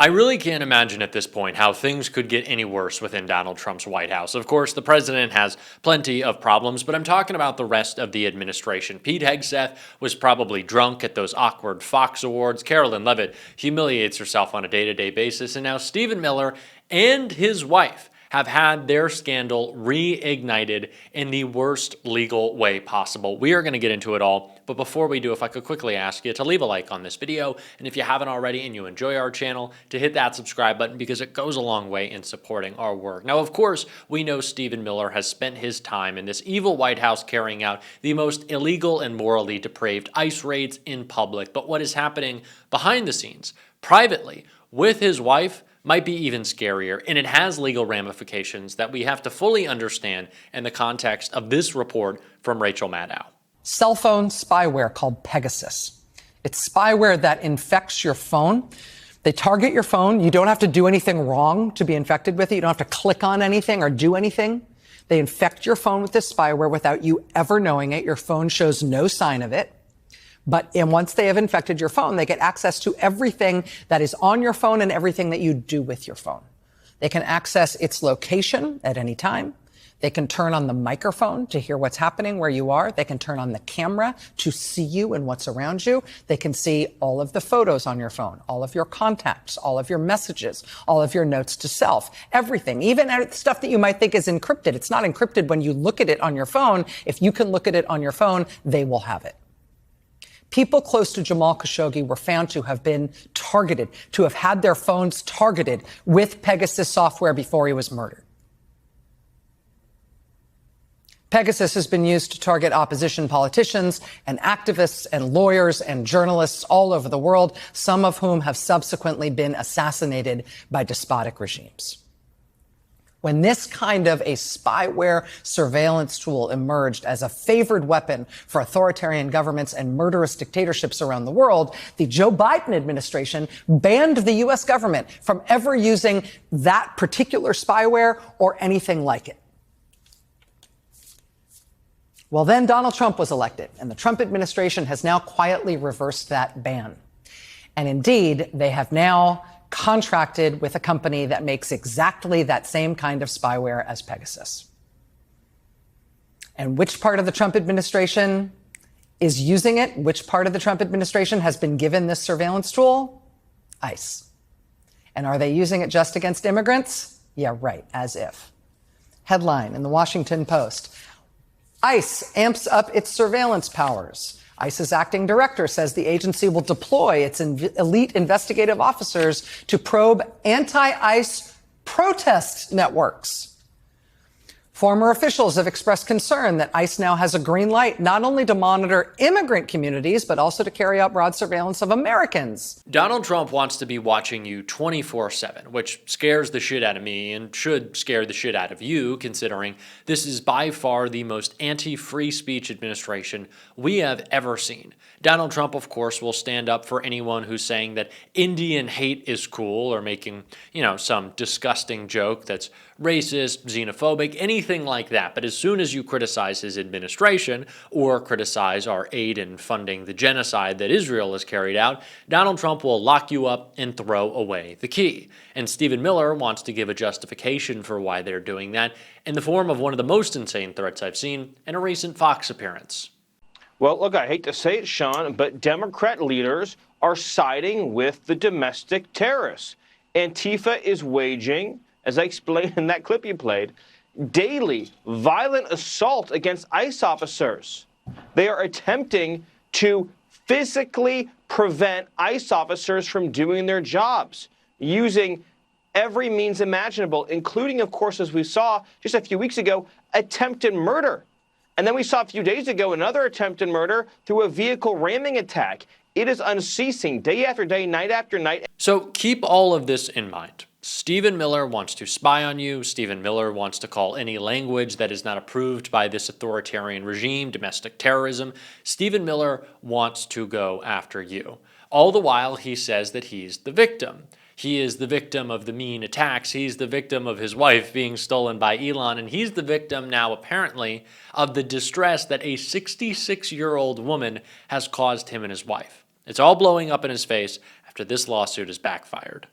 I really can't imagine at this point how things could get any worse within Donald Trump's White House. Of course, the president has plenty of problems, but I'm talking about the rest of the administration. Pete Hegseth was probably drunk at those awkward Fox Awards. Carolyn Levitt humiliates herself on a day-to-day basis. And now Stephen Miller and his wife have had their scandal reignited in the worst legal way possible. We are going to get into it all, but before we do, if I could quickly ask you to leave a like on this video, and if you haven't already and you enjoy our channel, to hit that subscribe button because it goes a long way in supporting our work. Now, of course, we know Stephen Miller has spent his time in this evil White House carrying out the most illegal and morally depraved ICE raids in public, but what is happening behind the scenes, privately, with his wife, might be even scarier, and it has legal ramifications that we have to fully understand in the context of this report from Rachel Maddow. Cell phone spyware called Pegasus. It's spyware that infects your phone. They target your phone. You don't have to do anything wrong to be infected with it. You don't have to click on anything or do anything. They infect your phone with this spyware without you ever knowing it. Your phone shows no sign of it. And once they have infected your phone, they get access to everything that is on your phone and everything that you do with your phone. They can access its location at any time. They can turn on the microphone to hear what's happening where you are. They can turn on the camera to see you and what's around you. They can see all of the photos on your phone, all of your contacts, all of your messages, all of your notes to self, everything, even stuff that you might think is encrypted. It's not encrypted when you look at it on your phone. If you can look at it on your phone, they will have it. People close to Jamal Khashoggi were found to have been targeted, to have had their phones targeted with Pegasus software before he was murdered. Pegasus has been used to target opposition politicians and activists and lawyers and journalists all over the world, some of whom have subsequently been assassinated by despotic regimes. When this kind of a spyware surveillance tool emerged as a favored weapon for authoritarian governments and murderous dictatorships around the world, the Joe Biden administration banned the U.S. government from ever using that particular spyware or anything like it. Well, then Donald Trump was elected, and the Trump administration has now quietly reversed that ban. And indeed, they have now contracted with a company that makes exactly that same kind of spyware as Pegasus. And which part of the Trump administration is using it? Which part of the Trump administration has been given this surveillance tool? ICE. And are they using it just against immigrants? Yeah, right, as if. Headline in the Washington Post: ICE amps up its surveillance powers. ICE's acting director says the agency will deploy its elite investigative officers to probe anti-ICE protest networks. Former officials have expressed concern that ICE now has a green light not only to monitor immigrant communities, but also to carry out broad surveillance of Americans. Donald Trump wants to be watching you 24/7, which scares the shit out of me and should scare the shit out of you, considering this is by far the most anti-free speech administration we have ever seen. Donald Trump, of course, will stand up for anyone who's saying that Indian hate is cool or making, some disgusting joke that's racist, xenophobic, anything like that. But as soon as you criticize his administration or criticize our aid in funding the genocide that Israel has carried out, Donald Trump will lock you up and throw away the key. And Stephen Miller wants to give a justification for why they're doing that in the form of one of the most insane threats I've seen in a recent Fox appearance. Well, look, I hate to say it, Sean, but Democrat leaders are siding with the domestic terrorists. Antifa is waging, as I explained in that clip you played, daily violent assault against ICE officers. They are attempting to physically prevent ICE officers from doing their jobs, using every means imaginable, including, of course, as we saw just a few weeks ago, attempted murder. And then we saw a few days ago another attempted murder through a vehicle ramming attack. It is unceasing, day after day, night after night. So keep all of this in mind. Stephen Miller wants to spy on you. Stephen Miller wants to call any language that is not approved by this authoritarian regime domestic terrorism. Stephen Miller wants to go after you. All the while, he says that he's the victim. He is the victim of the mean attacks. He's the victim of his wife being stolen by Elon. And he's the victim now, apparently, of the distress that a 66-year-old woman has caused him and his wife. It's all blowing up in his face after this lawsuit has backfired.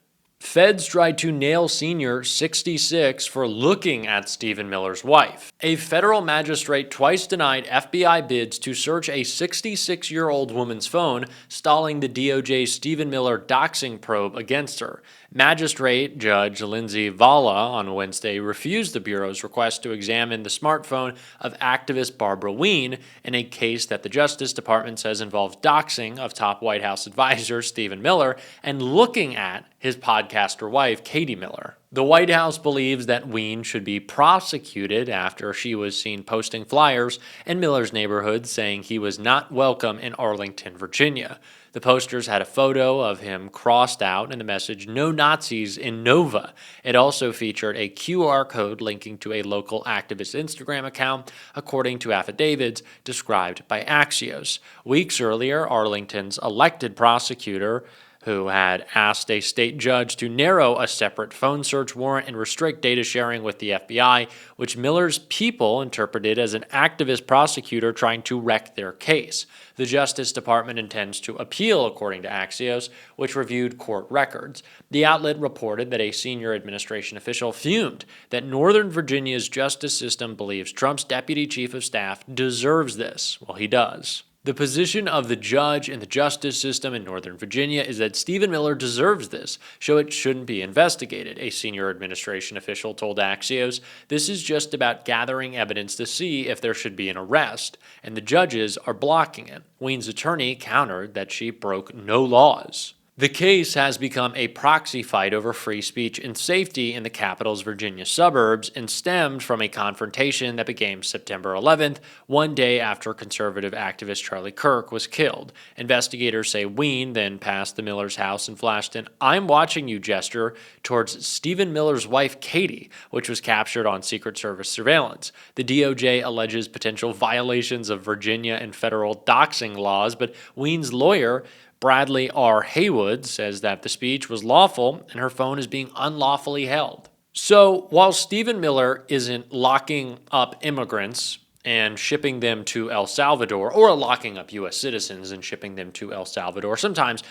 Feds tried to nail senior 66 for looking at Stephen Miller's wife. A federal magistrate twice denied FBI bids to search a 66-year-old woman's phone, stalling the DOJ's Stephen Miller doxing probe against her. Magistrate Judge Lindsay Valla on Wednesday refused the Bureau's request to examine the smartphone of activist Barbara Wien in a case that the Justice Department says involves doxing of top White House advisor Stephen Miller and looking at his podcaster wife, Katie Miller. The White House believes that Wien should be prosecuted after she was seen posting flyers in Miller's neighborhood saying he was not welcome in Arlington, Virginia. The posters had a photo of him crossed out and the message, "No Nazis in Nova." It also featured a QR code linking to a local activist Instagram account, according to affidavits described by Axios. Weeks earlier, Arlington's elected prosecutor, who had asked a state judge to narrow a separate phone search warrant and restrict data sharing with the FBI, which Miller's people interpreted as an activist prosecutor trying to wreck their case. The Justice Department intends to appeal, according to Axios, which reviewed court records. The outlet reported that a senior administration official fumed that Northern Virginia's justice system believes Trump's deputy chief of staff deserves this. Well, he does. The position of the judge in the justice system in Northern Virginia is that Stephen Miller deserves this, so it shouldn't be investigated, a senior administration official told Axios. This is just about gathering evidence to see if there should be an arrest, and the judges are blocking it. Wien's attorney countered that she broke no laws. The case has become a proxy fight over free speech and safety in the capital's Virginia suburbs and stemmed from a confrontation that began September 11th, one day after conservative activist Charlie Kirk was killed. Investigators say Wien then passed the Miller's house and flashed an "I'm watching you" gesture towards Stephen Miller's wife Katie, which was captured on Secret Service surveillance. The DOJ alleges potential violations of Virginia and federal doxing laws, but Wien's lawyer, Bradley R. Haywood, says that the speech was lawful and her phone is being unlawfully held. So while Stephen Miller isn't locking up immigrants and shipping them to El Salvador, or locking up U.S. citizens and shipping them to El Salvador, sometimes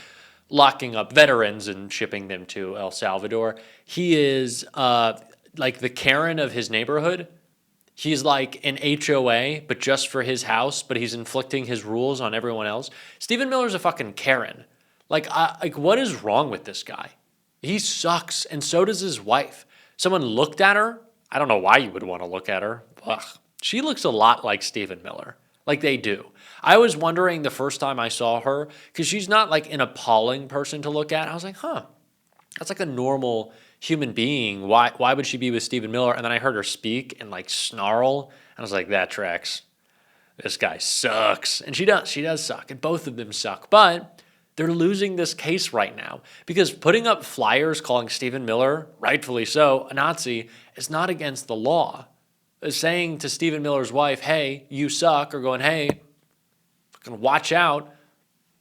locking up veterans and shipping them to El Salvador, he is like the Karen of his neighborhood. He's like an HOA, but just for his house, but he's inflicting his rules on everyone else. Stephen Miller's a fucking Karen. Like what is wrong with this guy? He sucks, and so does his wife. Someone looked at her. I don't know why you would want to look at her. Ugh. She looks a lot like Stephen Miller. Like they do. I was wondering the first time I saw her, because she's not like an appalling person to look at. I was like, that's like a normal human being. Why would she be with Stephen Miller? And then I heard her speak and like snarl, and I was like, that tracks. This guy sucks. And she does suck, and both of them suck. But they're losing this case right now because putting up flyers calling Stephen Miller, rightfully so, a Nazi is not against the law. Saying to Stephen Miller's wife, "Hey, you suck," or going, "Hey, fucking watch out.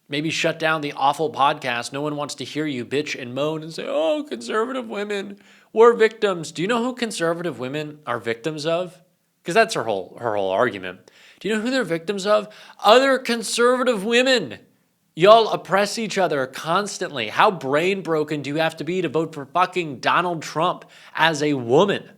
Maybe shut down the awful podcast. No one wants to hear you bitch and moan and say, oh, conservative women, we're victims." Do you know who conservative women are victims of? Because that's her whole argument. Do you know who they're victims of? Other conservative women. Y'all oppress each other constantly. How brain broken do you have to be to vote for fucking Donald Trump as a woman?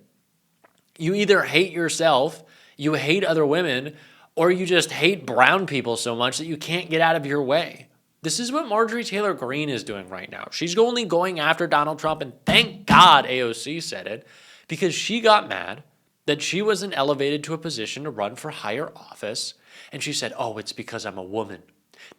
You either hate yourself, you hate other women, or you just hate brown people so much that you can't get out of your way. This is what Marjorie Taylor Greene is doing right now. She's only going after Donald Trump, and thank God AOC said it, because she got mad that she wasn't elevated to a position to run for higher office, and she said, oh, it's because I'm a woman.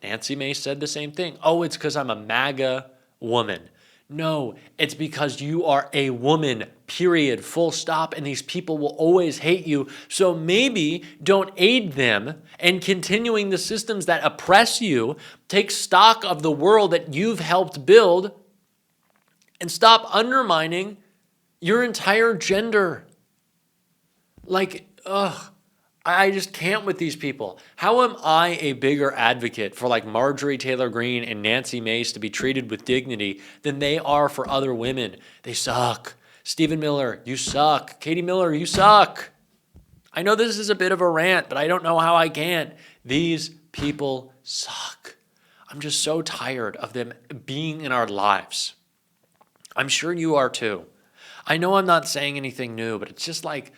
Nancy Mace said the same thing. Oh, it's because I'm a MAGA woman. No, it's because you are a woman, period, full stop, and these people will always hate you. So maybe don't aid them in continuing the systems that oppress you. Take stock of the world that you've helped build and stop undermining your entire gender. I just can't with these people. How am I a bigger advocate for like Marjorie Taylor Greene and Nancy Mace to be treated with dignity than they are for other women? They suck. Stephen Miller, you suck. Katie Miller, you suck. I know this is a bit of a rant, but I don't know how I can. These people suck. I'm just so tired of them being in our lives. I'm sure you are too. I know I'm not saying anything new, but it's just like,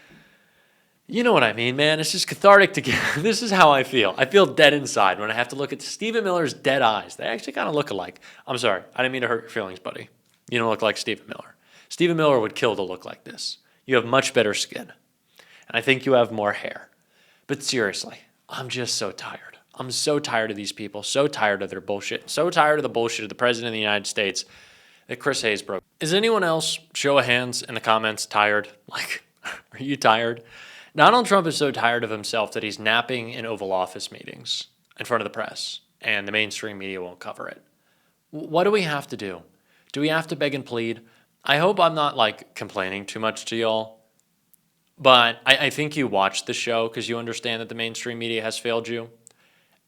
you know what I mean, man? It's just cathartic to get. This is how I feel. I feel dead inside when I have to look at Stephen Miller's dead eyes. They actually kind of look alike. I'm sorry. I didn't mean to hurt your feelings, buddy. You don't look like Stephen Miller. Stephen Miller would kill to look like this. You have much better skin. And I think you have more hair. But seriously, I'm just so tired. I'm so tired of these people. So tired of their bullshit. So tired of the bullshit of the President of the United States that Chris Hayes broke. Is anyone else, show of hands in the comments, tired? Like, are you tired? Donald Trump is so tired of himself that he's napping in Oval Office meetings in front of the press, and the mainstream media won't cover it. What do we have to do? Do we have to beg and plead? I hope I'm not, like, complaining too much to y'all, but I think you watched the show because you understand that the mainstream media has failed you,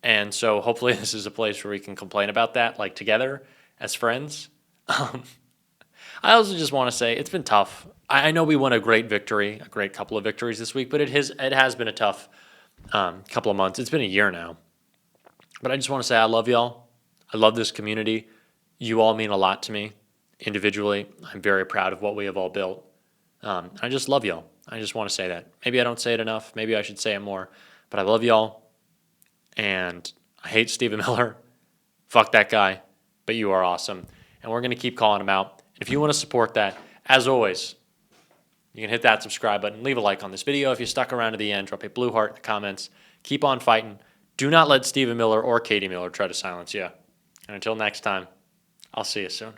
and so hopefully this is a place where we can complain about that, like, together as friends. I also just want to say it's been tough. I know we won a great victory, a great couple of victories this week, but it has been a tough couple of months. It's been a year now. But I just want to say I love y'all. I love this community. You all mean a lot to me individually. I'm very proud of what we have all built. I just love y'all. I just want to say that. Maybe I don't say it enough. Maybe I should say it more. But I love y'all. And I hate Stephen Miller. Fuck that guy. But you are awesome. And we're going to keep calling him out. And if you want to support that, as always, you can hit that subscribe button. Leave a like on this video. If you stuck around to the end, drop a blue heart in the comments. Keep on fighting. Do not let Stephen Miller or Katie Miller try to silence you. And until next time, I'll see you soon.